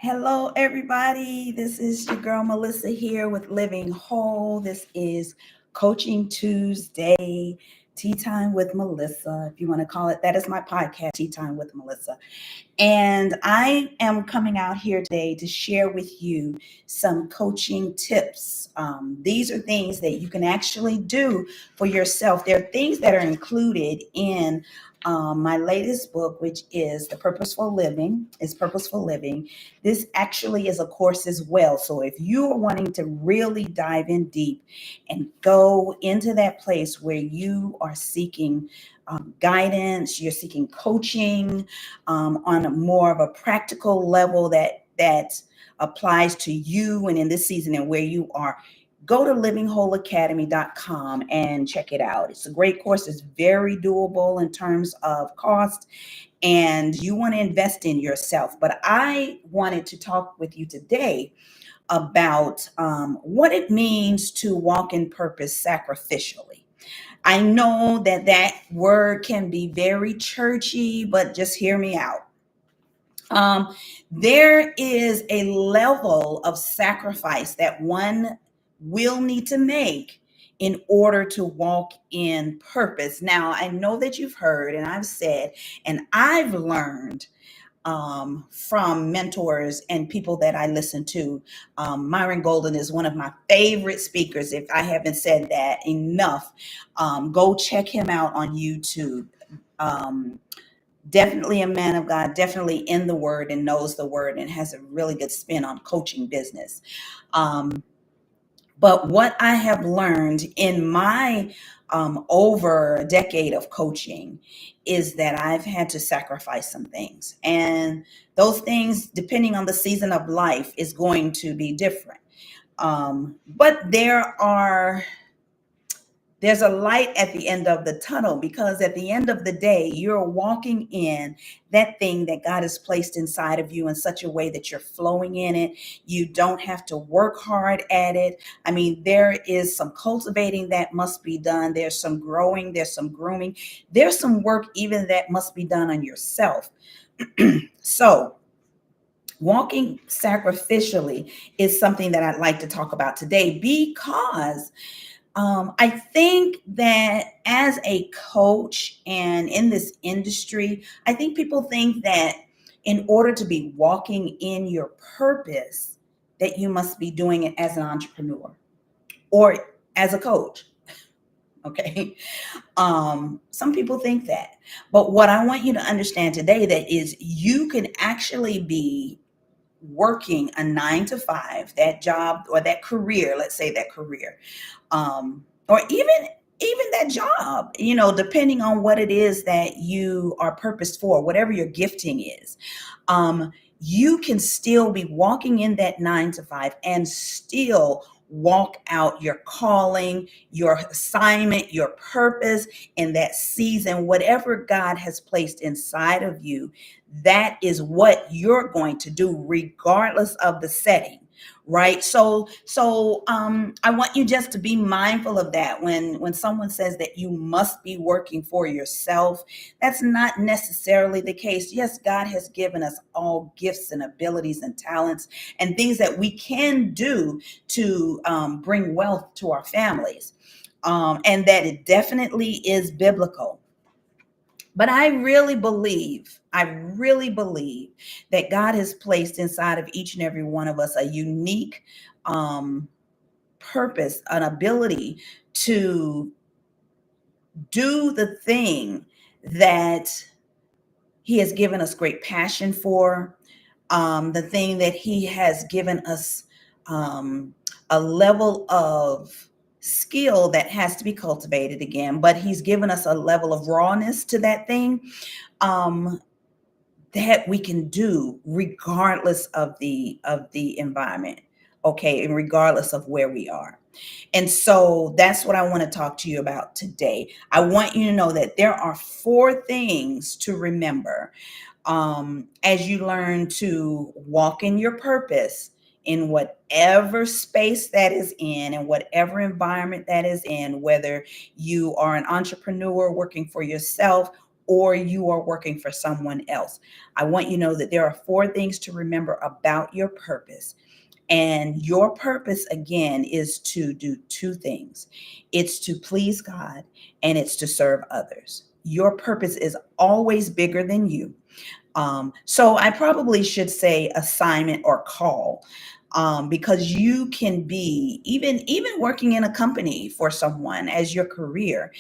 Hello, everybody. This is your girl Melissa here with Living Whole. This is Coaching Tuesday, Tea Time with Melissa. If you want to call it, that is my podcast, Tea Time with Melissa. And I am coming out here today to share with you some coaching tips. These are things that you can actually do for yourself. There are things that are included in my latest book, which is The Purposeful Living. It's Purposeful Living. This actually is a course as well. So if you are wanting to really dive in deep and go into that place where you are seeking guidance, you're seeking coaching, on a more of a practical level that applies to you and in this season and where you are, go to livingwholeacademy.com and check it out. It's a great course. It's very doable in terms of cost, and you want to invest in yourself. But I wanted to talk with you today about what it means to walk in purpose sacrificially. I know that that word can be very churchy, but just hear me out. Um, there is a level of sacrifice that one will need to make in order to walk in purpose. Now, I know that you've heard and I've said, and I've learned from mentors and people that I listen to. Myron Golden is one of my favorite speakers. If I haven't said that enough, go check him out on YouTube. Um, Definitely a man of God, definitely in the word and knows the word and has a really good spin on coaching business. Um, but what I have learned in my over a decade of coaching is that I've had to sacrifice some things. And those things, depending on the season of life, is going to be different. But there's a light at the end of the tunnel, because at the end of the day, you're walking in that thing that God has placed inside of you in such a way that you're flowing in it. You don't have to work hard at it. I mean, there is some cultivating that must be done. There's some growing, there's some grooming, there's some work even that must be done on yourself. So, walking sacrificially is something that I'd like to talk about today, because I think that as a coach and in this industry, I think people think that in order to be walking in your purpose, that you must be doing it as an entrepreneur or as a coach. Okay. Some people think that. But what I want you to understand today that is you can actually be working a 9 to 5, that job or that career, let's say that career, or even that job, depending on what it is that you are purposed for, whatever your gifting is. You can still be walking in that 9 to 5 and still walk out your calling, your assignment, your purpose in that season, whatever God has placed inside of you. That is what you're going to do regardless of the setting. Right. So I want you just to be mindful of that when someone says that you must be working for yourself. That's not necessarily the case. Yes, God has given us all gifts and abilities and talents and things that we can do to bring wealth to our families. And that it definitely is biblical. But I really believe that God has placed inside of each and every one of us a unique um, purpose, an ability to do the thing that He has given us great passion for, the thing that He has given us um, a level of skill that has to be cultivated again, but He's given us a level of rawness to that thing. Um, that we can do regardless of the environment, okay, and regardless of where we are. And so that's what I want to talk to you about today. I want you to know that there are 4 things to remember as you learn to walk in your purpose in whatever space that is in and whatever environment that is in, whether you are an entrepreneur working for yourself or you are working for someone else. I want you to know that there are 4 things to remember about your purpose. And your purpose, again, is to do 2 things. It's to please God and it's to serve others. Your purpose is always bigger than you. So I probably should say assignment or call, because you can be even working in a company for someone as your career,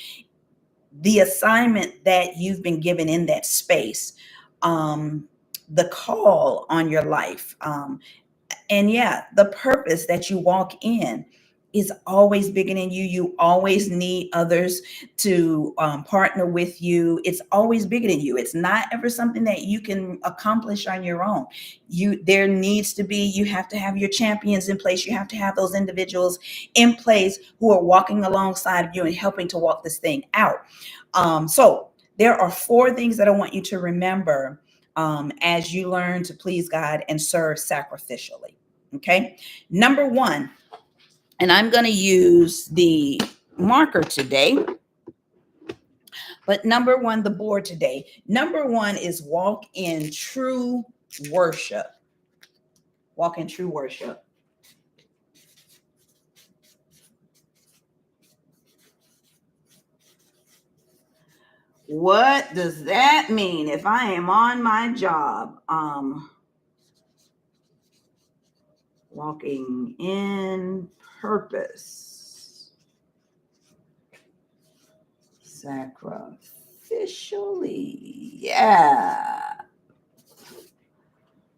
the assignment that you've been given in that space, um, the call on your life, and yeah, the purpose that you walk in is always bigger than you. You always need others to partner with you. It's always bigger than you. It's not ever something that you can accomplish on your own. There needs to be, you have to have your champions in place. You have to have those individuals in place who are walking alongside of you and helping to walk this thing out. So there are 4 things that I want you to remember as you learn to please God and serve sacrificially. Okay. Number 1, and I'm going to use the marker today, but number 1, the board today. Number 1 is walk in true worship. Walk in true worship. What does that mean? If I am on my job, walking in purpose, sacrificially, yeah.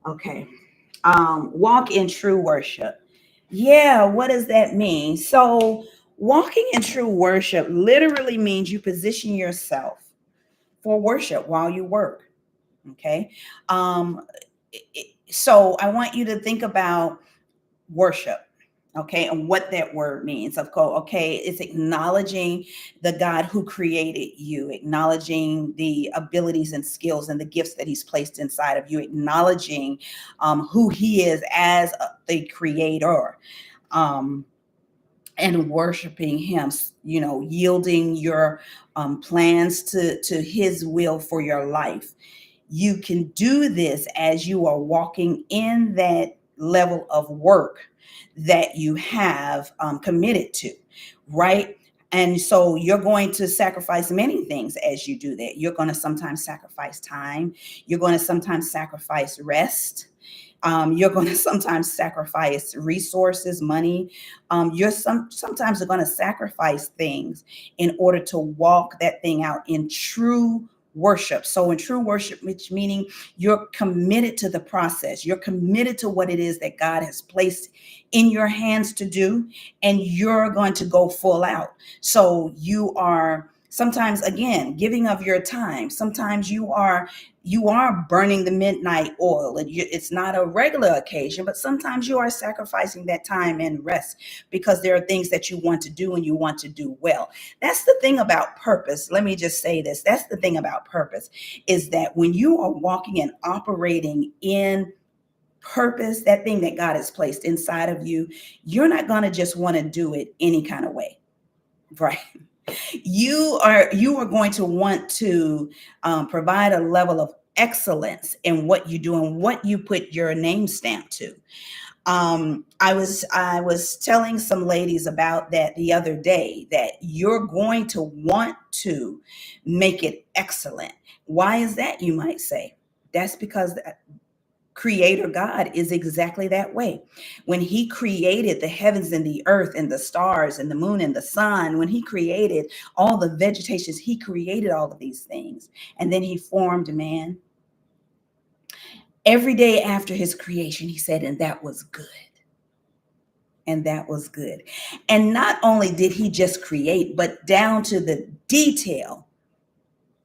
Okay. Walk in true worship. Yeah, what does that mean? So, walking in true worship literally means you position yourself for worship while you work. Okay. Um, so, I want you to think about worship. Okay, and what that word means. Of course, okay, it's acknowledging the God who created you, acknowledging the abilities and skills and the gifts that He's placed inside of you, acknowledging who He is as the creator, um, and worshiping Him. Yielding your plans to His will for your life. You can do this as you are walking in that level of work that you have committed to, right? And so you're going to sacrifice many things as you do that. You're going to sometimes sacrifice time. You're going to sometimes sacrifice rest. You're going to sometimes sacrifice resources, money. Sometimes you're going to sacrifice things in order to walk that thing out in true worship. So in true worship, which meaning you're committed to the process, you're committed to what it is that God has placed in your hands to do, and you're going to go full out. So you are sometimes, again, giving of your time. Sometimes you are burning the midnight oil. It's not a regular occasion, but sometimes you are sacrificing that time and rest because there are things that you want to do and you want to do well. That's the thing about purpose. Let me just say this. That's the thing about purpose, is that when you are walking and operating in purpose, that thing that God has placed inside of you, you're not going to just want to do it any kind of way, right? You are going to want to provide a level of excellence in what you do and what you put your name stamp to. I was telling some ladies about that the other day, that you're going to want to make it excellent. Why is that, you might say? That's because Creator God is exactly that way. When He created the heavens and the earth and the stars and the moon and the sun, when He created all the vegetations, He created all of these things. And then He formed man. Every day after His creation, He said, and that was good. And that was good. And not only did He just create, but down to the detail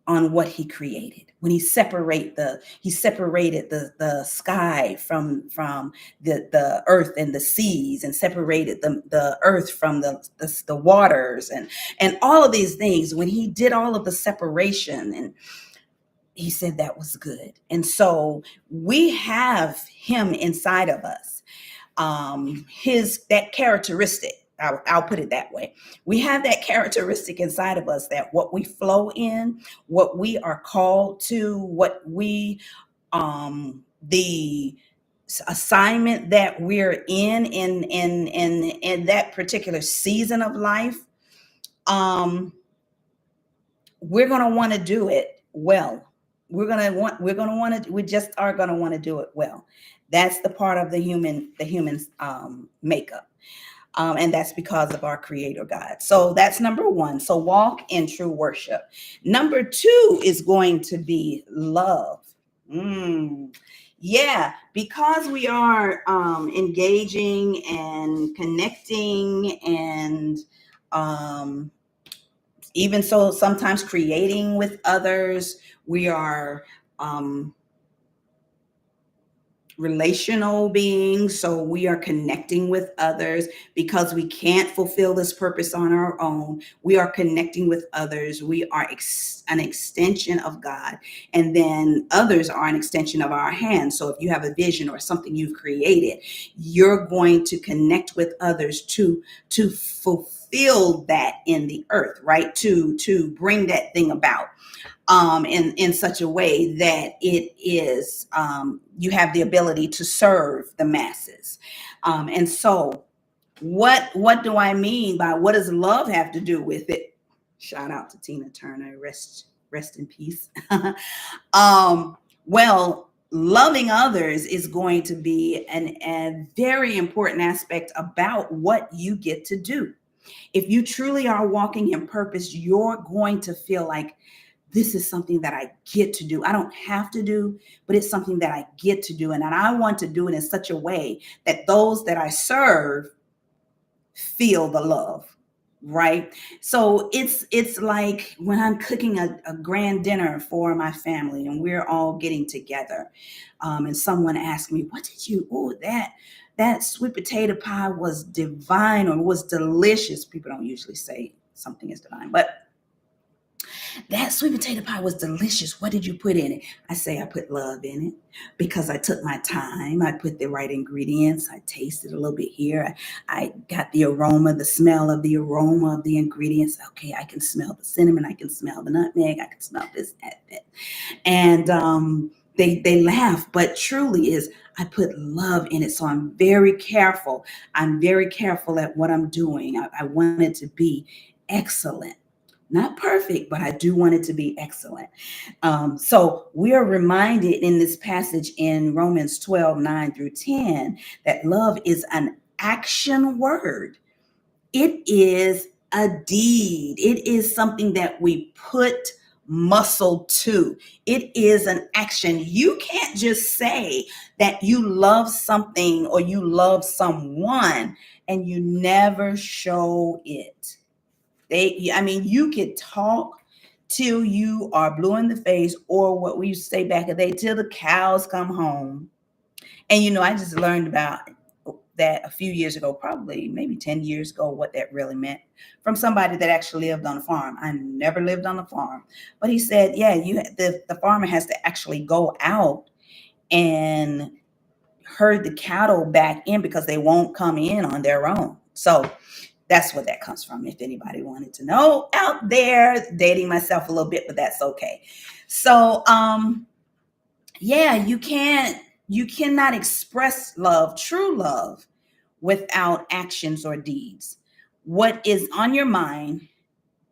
on what He created. When He separated the sky from the earth and the seas, and separated the earth from the waters, and all of these things. When He did all of the separation, and He said that was good. And so we have Him inside of us, that characteristic I'll put it that way. We have that characteristic inside of us that what we flow in, what we are called to, what we the assignment that we're in that particular season of life, um we're going to want to do it well. We just are going to want to do it well. That's the part of the human makeup. And that's because of our creator God. So that's number one. So walk in true worship. Number two is going to be love. Yeah, because we are engaging and connecting and um, even so sometimes creating with others. We are um, relational beings, so we are connecting with others because we can't fulfill this purpose on our own. We are connecting with others. We are an extension of God, and then others are an extension of our hands. So if you have a vision or something you've created, you're going to connect with others to fulfill that in the earth, right? To bring that thing about in such a way that it is you have the ability to serve the masses. And so what do I mean by what does love have to do with it? Shout out to Tina Turner, rest in peace. Well, loving others is going to be a very important aspect about what you get to do. If you truly are walking in purpose, you're going to feel like this is something that I get to do. I don't have to do, but it's something that I get to do. And I want to do it in such a way that those that I serve feel the love, right? So it's like when I'm cooking a grand dinner for my family and we're all getting together, and someone asked me, what did you, oh, that sweet potato pie was divine or was delicious. People don't usually say something is divine, but that sweet potato pie was delicious. What did you put in it? I say I put love in it because I took my time. I put the right ingredients. I tasted a little bit here. I got the aroma, the smell of the aroma of the ingredients. Okay, I can smell the cinnamon. I can smell the nutmeg. I can smell this, that. And they laugh, but truly is I put love in it. So I'm very careful. I'm very careful at what I'm doing. I want it to be excellent. Not perfect, but I do want it to be excellent. So we are reminded in this passage in Romans 12:9-10, that love is an action word. It is a deed. It is something that we put muscle to. It is an action. You can't just say that you love something or you love someone and you never show it. You could talk till you are blue in the face, or what we used to say back in the day, till the cows come home. And I just learned about that a few years ago, probably maybe 10 years ago, what that really meant from somebody that actually lived on a farm. I never lived on a farm, but he said, yeah, the farmer has to actually go out and herd the cattle back in because they won't come in on their own. So that's where that comes from. If anybody wanted to know out there, dating myself a little bit, but that's okay. So, yeah, you cannot express love, true love, without actions or deeds. What is on your mind,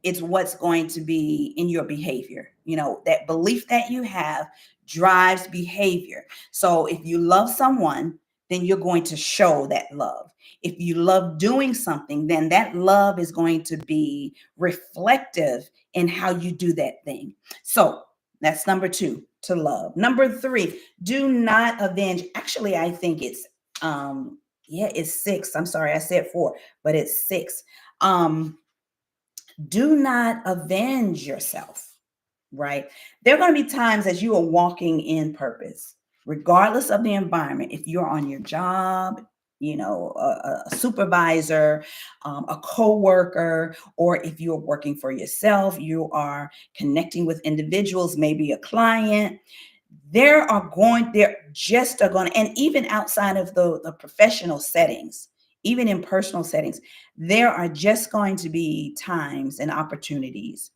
it's what's going to be in your behavior. That belief that you have drives behavior. So if you love someone, then you're going to show that love. If you love doing something, then that love is going to be reflective in how you do that thing. So that's number two, to love. Number three, do not avenge. Actually, I think it's six. I'm sorry, I said four, but it's six. Do not avenge yourself, right? There are going to be times as you are walking in purpose, regardless of the environment. If you're on your job, a supervisor, a co-worker, or if you're working for yourself, you are connecting with individuals, maybe a client. And even outside of the professional settings, even in personal settings, there are just going to be times and opportunities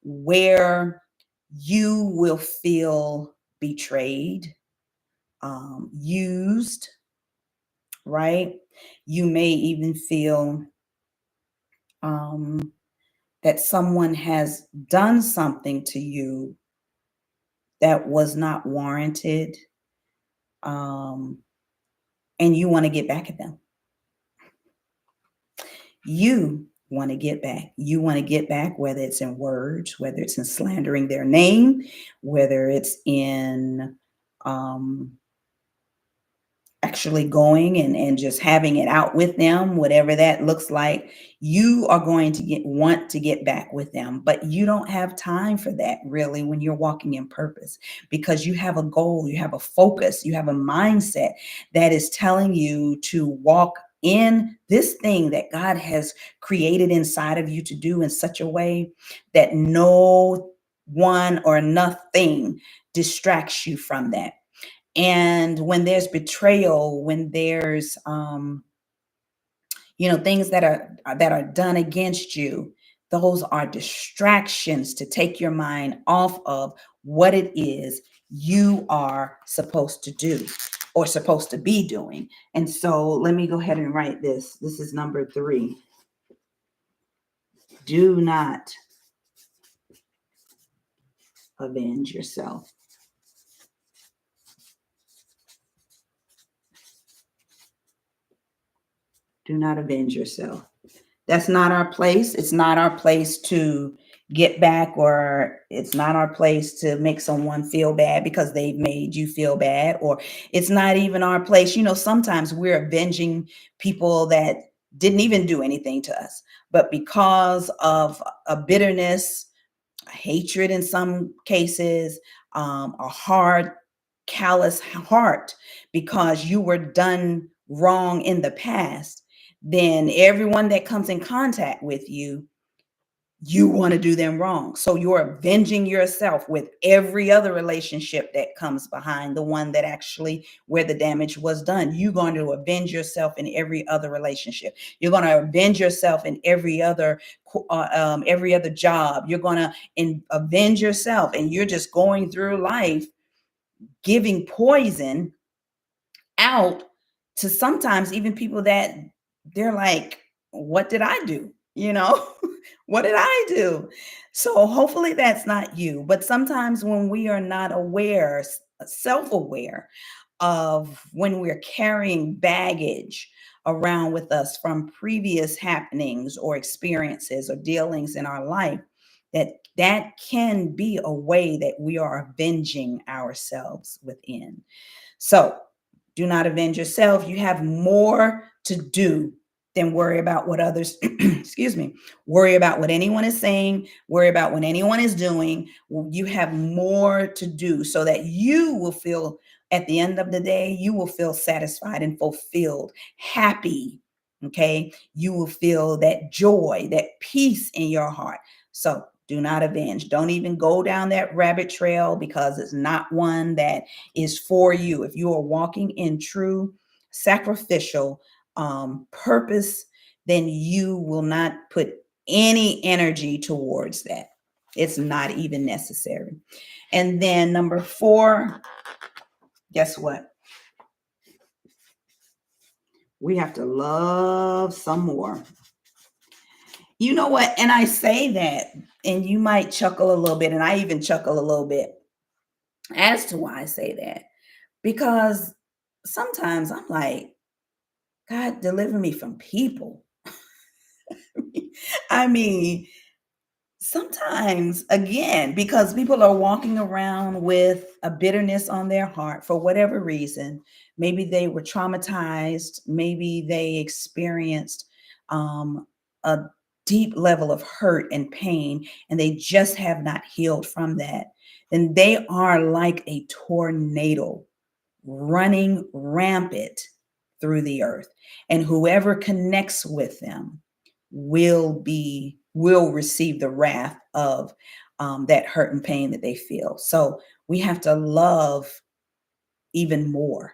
where you will feel betrayed, used, right? You may even feel um, that someone has done something to you that was not warranted, um, and you want to get back at them. You want to get back. You want to get back, whether it's in words, whether it's in slandering their name, whether it's in um, actually going and just having it out with them, whatever that looks like. You are going to want to get back with them, but you don't have time for that really when you're walking in purpose, because you have a goal, you have a focus, you have a mindset that is telling you to walk in this thing that God has created inside of you to do in such a way that no one or nothing distracts you from that. And when there's betrayal, when there's things that are done against you, those are distractions to take your mind off of what it is you are supposed to do or supposed to be doing. And so let me go ahead and write this. This is number 3. Do not avenge yourself. Do not avenge yourself. That's not our place. It's not our place to get back, or it's not our place to make someone feel bad because they've made you feel bad, or it's not even our place. Sometimes we're avenging people that didn't even do anything to us, but because of a bitterness, a hatred in some cases, a hard, callous heart because you were done wrong in the past, then everyone that comes in contact with you, you want to do them wrong. So you're avenging yourself with every other relationship that comes behind the one that actually where the damage was done. You're going to avenge yourself in every other relationship. You're going to avenge yourself in every other job. You're going to avenge yourself, and you're just going through life giving poison out to sometimes even people that they're like, what did I do? What did I do? So hopefully that's not you. But sometimes when we are not aware, self-aware of when we're carrying baggage around with us from previous happenings or experiences or dealings in our life, that can be a way that we are avenging ourselves within. So do not avenge yourself. You have more to do than worry about what others, excuse me, worry about what anyone is saying, worry about what anyone is doing. You have more to do so that you will feel, at the end of the day, you will feel satisfied and fulfilled, happy. Okay. You will feel that joy, that peace in your heart. So do not avenge. Don't even go down that rabbit trail, because it's not one that is for you. If you are walking in true sacrificial purpose, then you will not put any energy towards that. It's not even necessary. And then number 4, guess what? We have to love some more. You know what? And I say that, and you might chuckle a little bit, and I even chuckle a little bit as to why I say that. Because sometimes I'm like, God, deliver me from people. I mean, sometimes, again, because people are walking around with a bitterness on their heart for whatever reason. Maybe they were traumatized. Maybe they experienced a deep level of hurt and pain, and they just have not healed from that. Then they are like a tornado running rampant through the earth. And whoever connects with them will receive the wrath of that hurt and pain that they feel. So we have to love even more.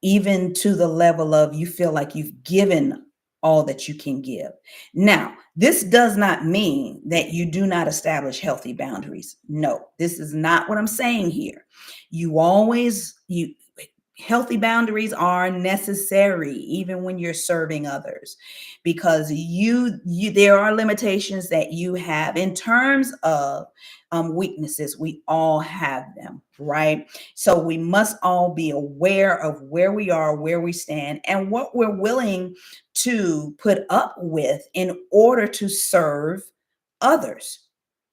even to the level of you feel like you've given all that you can give. Now, this does not mean that you do not establish healthy boundaries. No, this is not what I'm saying here. You healthy boundaries are necessary even when you're serving others, because you there are limitations that you have in terms of weaknesses. We all have them, right? So we must all be aware of where we are, where we stand, and what we're willing to put up with in order to serve others,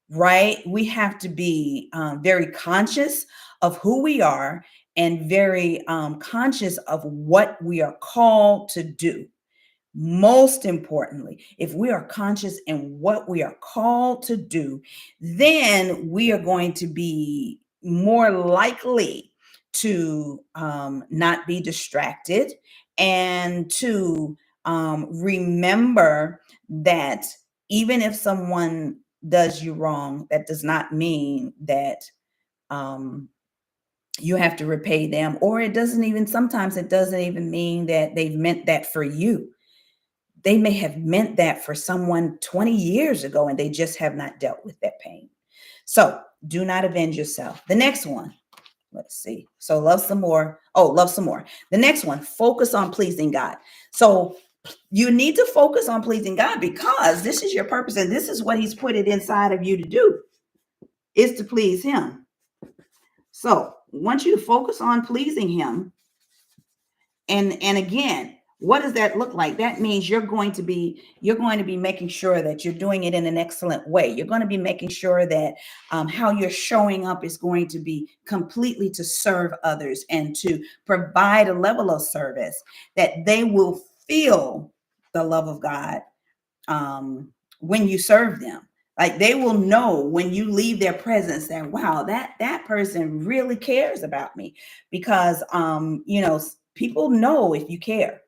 right? We have to be very conscious of who we are and very conscious of what we are called to do. Most importantly, if we are conscious in what we are called to do, then we are going to be more likely to not be distracted, and to remember that even if someone does you wrong, that does not mean that um, you have to repay them, or sometimes it doesn't even mean that they've meant that for you. They may have meant that for someone 20 years ago and they just have not dealt with that pain. So do not avenge yourself. The next one, let's see. So love some more. Oh, love some more. The next one, focus on pleasing God. So you need to focus on pleasing God because this is your purpose and this is what He's put it inside of you to do, is to please Him. So I want you to focus on pleasing Him. And again, what does that look like? That means you're going to be making sure that you're doing it in an excellent way. You're going to be making sure that how you're showing up is going to be completely to serve others and to provide a level of service that they will feel the love of God when you serve them. Like they will know when you leave their presence that, wow, that person really cares about me, because people know if you care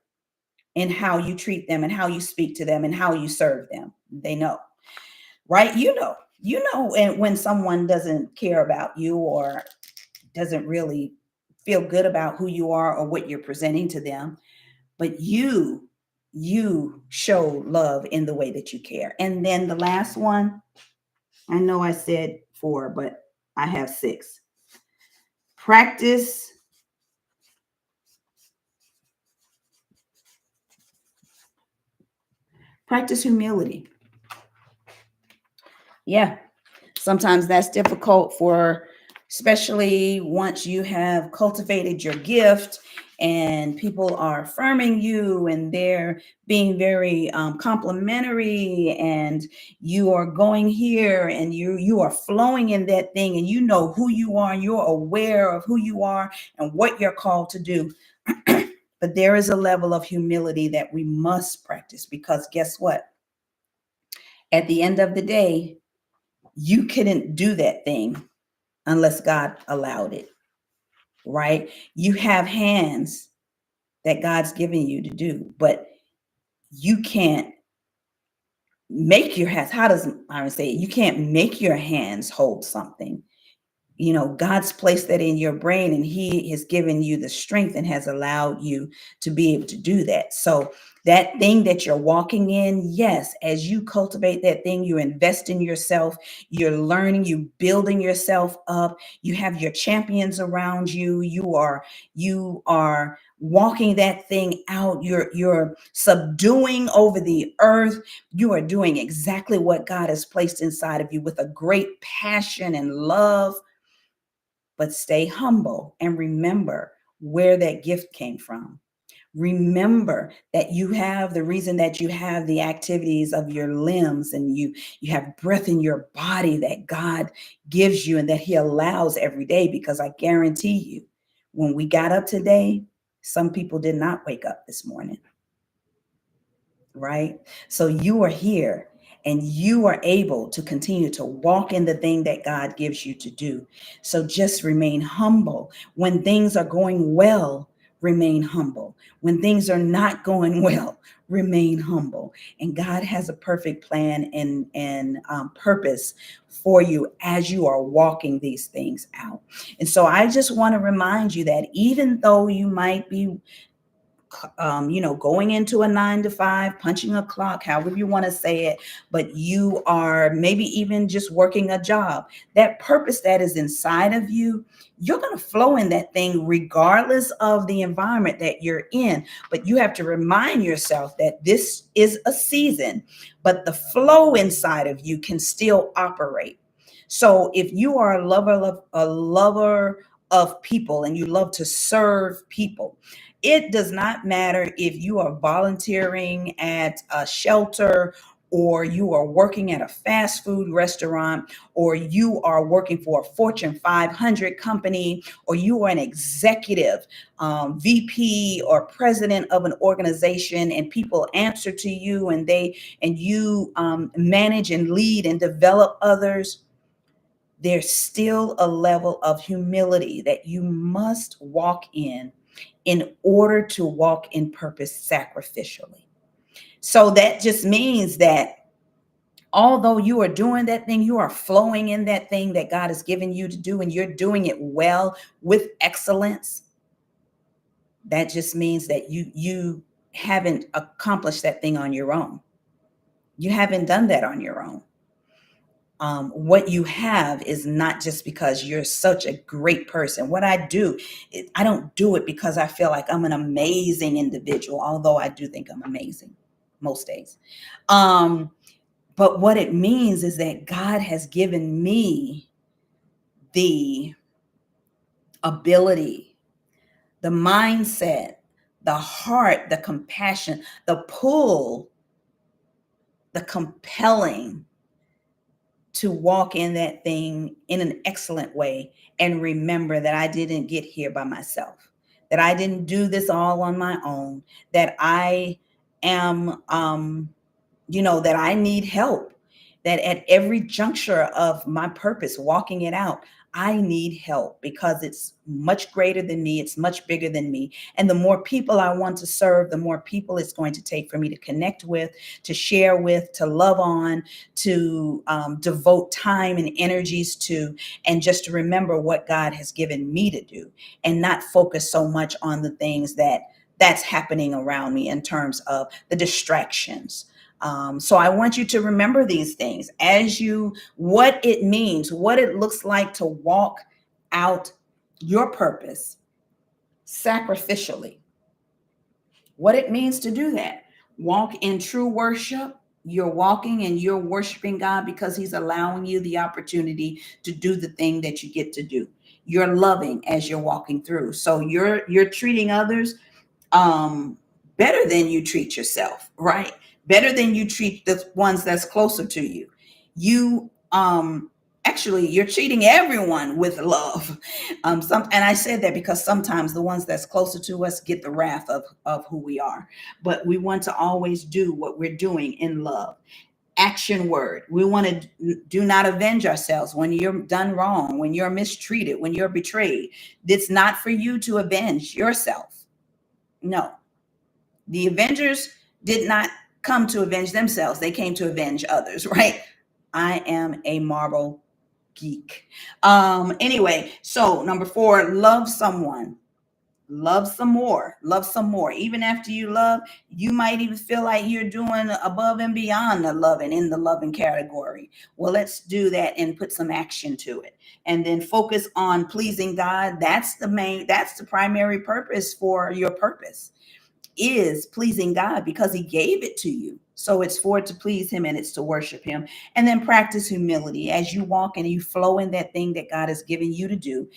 and how you treat them and how you speak to them and how you serve them. They know, right? And when someone doesn't care about you or doesn't really feel good about who you are or what you're presenting to them, but you show love in the way that you care. And then the last one, I know I said 4, but I have 6. Practice humility. Yeah. Sometimes that's difficult especially once you have cultivated your gift and people are affirming you and they're being very complimentary, and you are going here and you are flowing in that thing, and you know who you are and you're aware of who you are and what you're called to do. But there is a level of humility that we must practice, because guess what? At the end of the day, you couldn't do that thing unless God allowed it, right? You have hands that God's given you to do, but you can't make your hands. How does Myron say it? You can't make your hands hold something. God's placed that in your brain, and He has given you the strength and has allowed you to be able to do that. So that thing that you're walking in, yes, as you cultivate that thing, you invest in yourself, you're learning, you building yourself up, you have your champions around you, you are walking that thing out, you're subduing over the earth, you are doing exactly what God has placed inside of you with a great passion and love. But stay humble and remember where that gift came from. Remember that you have the reason that you have the activities of your limbs, and you have breath in your body that God gives you and that He allows every day, because I guarantee you, when we got up today, some people did not wake up this morning, right? So you are here and you are able to continue to walk in the thing that God gives you to do. So just remain humble. When things are going well, remain humble. When things are not going well, remain humble. And God has a perfect plan and purpose for you as you are walking these things out. And so I just want to remind you that even though you might be going into a 9 to 5, punching a clock, however you want to say it, but you are maybe even just working a job, that purpose that is inside of you, you're going to flow in that thing regardless of the environment that you're in. But you have to remind yourself that this is a season, but the flow inside of you can still operate. So if you are a lover of people and you love to serve people, it does not matter if you are volunteering at a shelter, or you are working at a fast food restaurant, or you are working for a Fortune 500 company, or you are an executive, VP or president of an organization, and people answer to you, and you manage and lead and develop others. There's still a level of humility that you must walk in order to walk in purpose sacrificially. So that just means that although you are doing that thing, you are flowing in that thing that God has given you to do, and you're doing it well with excellence. That just means that you haven't accomplished that thing on your own. You haven't done that on your own. What you have is not just because you're such a great person. What I do, I don't do it because I feel like I'm an amazing individual, although I do think I'm amazing most days. Um, but what it means is that God has given me the ability, the mindset, the heart, the compassion, the pull, the compelling to walk in that thing in an excellent way, and remember that I didn't get here by myself, that I didn't do this all on my own, that I am, that I need help, that at every juncture of my purpose, walking it out, I need help because it's much greater than me. It's much bigger than me. And the more people I want to serve, the more people it's going to take for me to connect with, to share with, to love on, to devote time and energies to, and just to remember what God has given me to do, and not focus so much on the things that's happening around me in terms of the distractions. So I want you to remember these things what it means, what it looks like to walk out your purpose sacrificially, what it means to do that. Walk in true worship. You're walking and you're worshiping God because He's allowing you the opportunity to do the thing that you get to do. You're loving as you're walking through. So you're treating others um better than you treat yourself, right? Better than you treat the ones that's closer to you. You actually, you're treating everyone with love. And I said that because sometimes the ones that's closer to us get the wrath of who we are, but we want to always do what we're doing in love. Action word, we want to do not avenge ourselves when you're done wrong, when you're mistreated, when you're betrayed. It's not for you to avenge yourself. No, the Avengers did not come to avenge themselves. They came to avenge others, right? I am a Marvel geek. Anyway, so number 4, love someone. Love some more. Love some more. Even after you love, you might even feel like you're doing above and beyond the loving in the loving category. Well, let's do that and put some action to it. And then focus on pleasing God. That's the primary purpose for your purpose, is pleasing God, because He gave it to you. So it's for it to please Him, and it's to worship Him. And then practice humility as you walk and you flow in that thing that God has given you to do.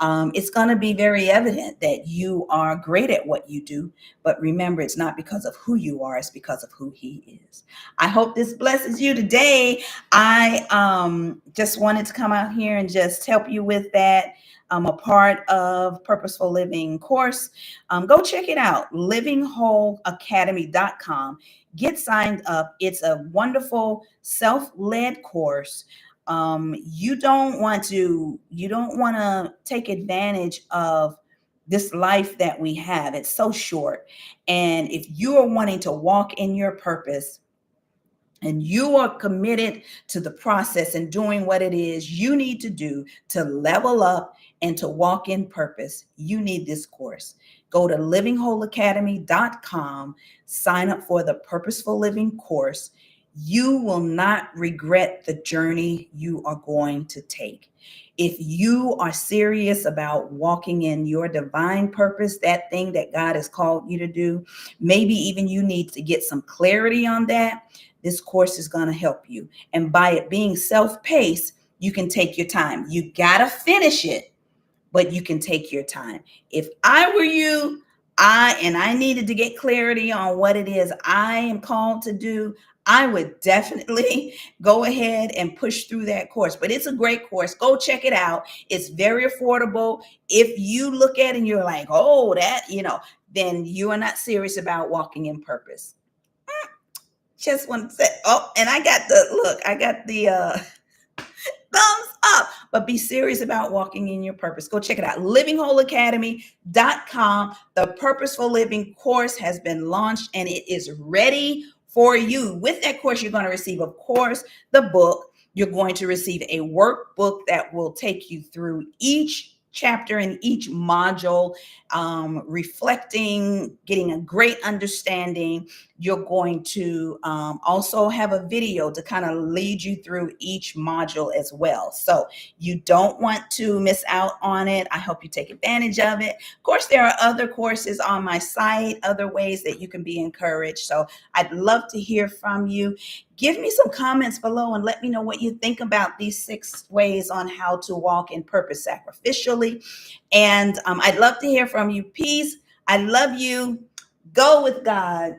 It's going to be very evident that you are great at what you do. But remember, it's not because of who you are, it's because of who He is. I hope this blesses you today. I just wanted to come out here and just help you with that. I'm a part of Purposeful Living course. Go check it out, livingwholeacademy.com. Get signed up. It's a wonderful self-led course. You don't want to take advantage of This life that we have, it's so short. And if you are wanting to walk in your purpose, and you are committed to the process and doing what it is you need to do to level up and to walk in purpose, you need this course. Go to livingwholeacademy.com, sign up for the Purposeful Living course. You will not regret the journey you are going to take. If you are serious about walking in your divine purpose, that thing that God has called you to do, maybe even you need to get some clarity on that, this course is going to help you. And by it being self-paced, you can take your time. You got to finish it, but you can take your time. If I were you, I needed to get clarity on what it is I am called to do, I would definitely go ahead and push through that course. But it's a great course. Go check it out. It's very affordable. If you look at it and you're like, oh, that, then you are not serious about walking in purpose. Just want to say, oh, and I got the thumbs up. But be serious about walking in your purpose. Go check it out. livingwholeacademy.com. The Purposeful Living course has been launched and it is ready for you. With that course, you're going to receive, of course, the book. You're going to receive a workbook that will take you through each chapter and each module, reflecting, getting a great understanding. You're going to also have a video to kind of lead you through each module as well. So you don't want to miss out on it. I hope you take advantage of it. Of course, there are other courses on my site, other ways that you can be encouraged. So I'd love to hear from you. Give me some comments below and let me know what you think about these 6 ways on how to walk in purpose sacrificially. And I'd love to hear from you. Peace. I love you. Go with God.